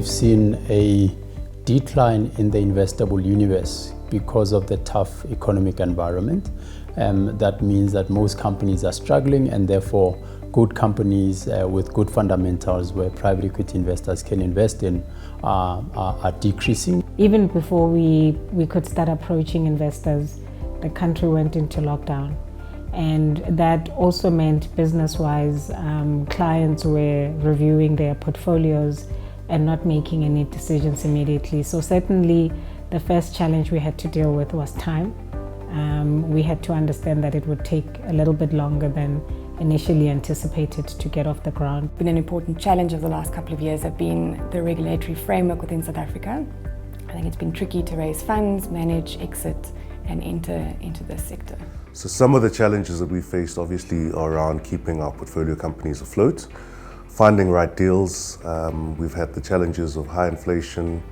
we've seen a decline in the investable universe because of the tough economic environment. That means that most companies are struggling, and therefore good companies with good fundamentals where private equity investors can invest in are decreasing. Even before we could start approaching investors, the country went into lockdown. And that also meant business-wise, clients were reviewing their portfolios and not making any decisions immediately. So certainly the first challenge we had to deal with was time. We had to understand that it would take a little bit longer than initially anticipated to get off the ground. Been an important challenge of the last couple of years have been the regulatory framework within South Africa. I think it's been tricky to raise funds, manage, exit and enter into this sector. So some of the challenges that we faced obviously are around keeping our portfolio companies afloat, finding right deals. We've had the challenges of high inflation,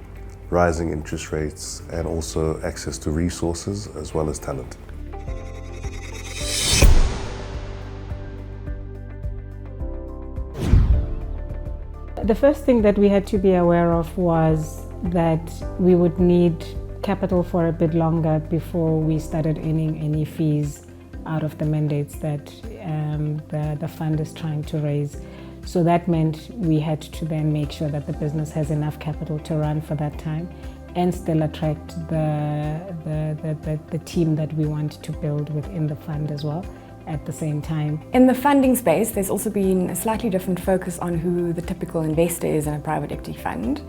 rising interest rates, and also access to resources as well as talent. The first thing that we had to be aware of was that we would need capital for a bit longer before we started earning any fees out of the mandates that the fund is trying to raise. So that meant we had to then make sure that the business has enough capital to run for that time and still attract the team that we want to build within the fund as well at the same time. In the funding space, there's also been a slightly different focus on who the typical investor is in a private equity fund.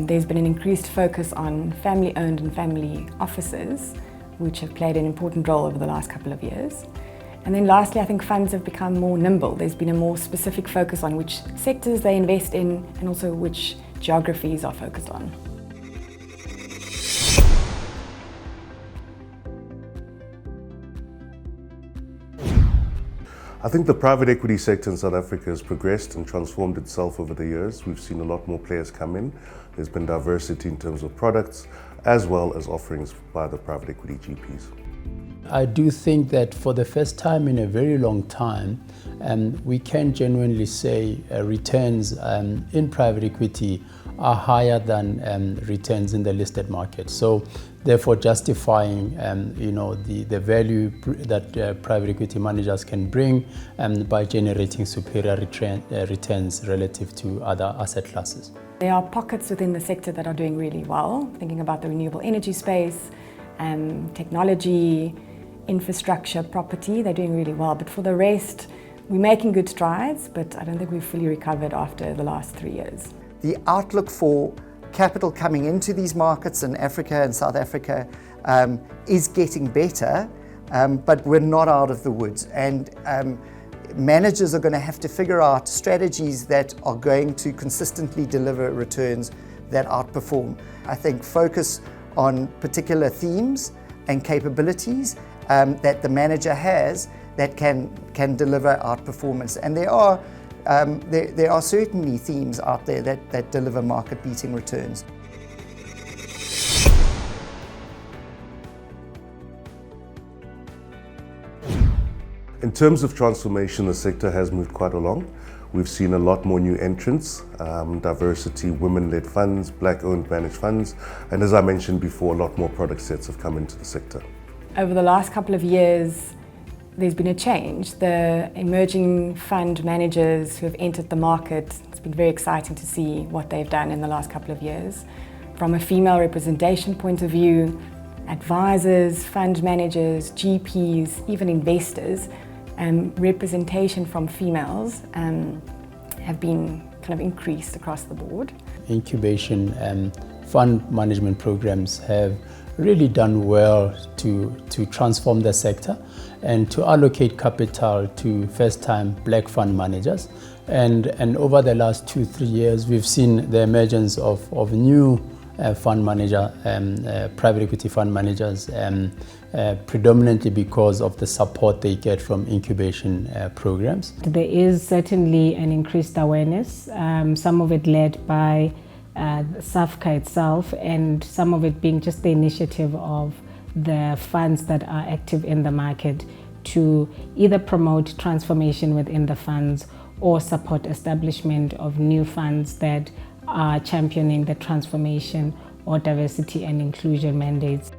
There's been an increased focus on family-owned and family offices, which have played an important role over the last couple of years. And then lastly, I think funds have become more nimble. There's been a more specific focus on which sectors they invest in and also which geographies are focused on. I think the private equity sector in South Africa has progressed and transformed itself over the years. We've seen a lot more players come in. There's been diversity in terms of products as well as offerings by the private equity GPs. I do think that for the first time in a very long time, we can genuinely say returns in private equity are higher than returns in the listed market. So therefore justifying the value that private equity managers can bring by generating superior returns relative to other asset classes. There are pockets within the sector that are doing really well, thinking about the renewable energy space, technology, infrastructure, property, they're doing really well. But for the rest, we're making good strides, but I don't think we've fully recovered after the last 3 years. The outlook for capital coming into these markets in Africa and South Africa is getting better, but we're not out of the woods. And managers are going to have to figure out strategies that are going to consistently deliver returns that outperform. I think focus on particular themes and capabilities that the manager has that can deliver outperformance. And there are certainly themes out there that deliver market-beating returns. In terms of transformation, the sector has moved quite along. We've seen a lot more new entrants, diversity, women-led funds, black-owned managed funds, and as I mentioned before, a lot more product sets have come into the sector. Over the last couple of years, there's been a change. The emerging fund managers who have entered the market, it's been very exciting to see what they've done in the last couple of years. From a female representation point of view, advisors, fund managers, GPs, even investors, representation from females have been kind of increased across the board. Incubation and fund management programs have really done well to transform the sector and to allocate capital to first-time black fund managers. And over the last 2-3 years, we've seen the emergence of new fund manager, private equity fund managers, predominantly because of the support they get from incubation programs. There is certainly an increased awareness, some of it led by SAFCA itself, and some of it being just the initiative of the funds that are active in the market to either promote transformation within the funds or support establishment of new funds that are championing the transformation or diversity and inclusion mandates.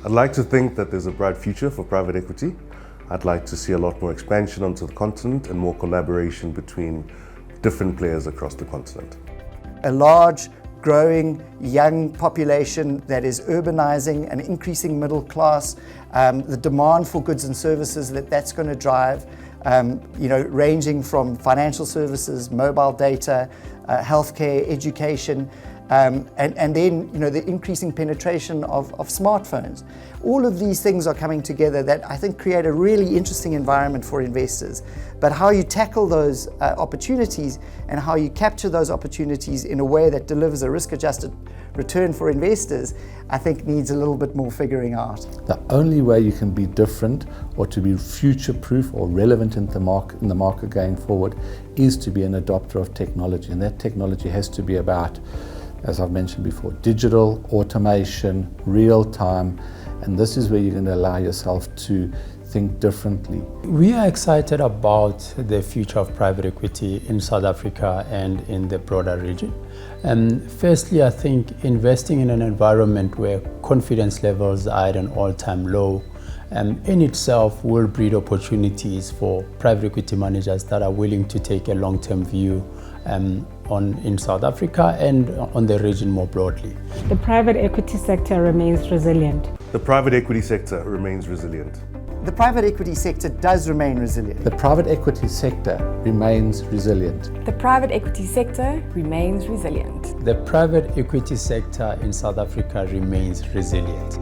I'd like to think that there's a bright future for private equity. I'd like to see a lot more expansion onto the continent and more collaboration between different players across the continent. A large, growing, young population that is urbanizing, an increasing middle class, the demand for goods and services that's going to drive, ranging from financial services, mobile data, healthcare, education, and then the increasing penetration of smartphones. All of these things are coming together that I think create a really interesting environment for investors. But how you tackle those opportunities and how you capture those opportunities in a way that delivers a risk-adjusted return for investors, I think needs a little bit more figuring out. The only way you can be different or to be future-proof or relevant in the market going forward is to be an adopter of technology, and that technology has to be about, as I've mentioned before, digital, automation, real time, and this is where you're going to allow yourself to think differently. We are excited about the future of private equity in South Africa and in the broader region. Firstly, I think investing in an environment where confidence levels are at an all-time low in itself will breed opportunities for private equity managers that are willing to take a long-term view in South Africa and on the region more broadly. The private equity sector remains resilient. The private equity sector remains resilient. The private equity sector does remain resilient. The private equity sector remains resilient. The private equity sector remains resilient. The private equity sector in South Africa remains resilient.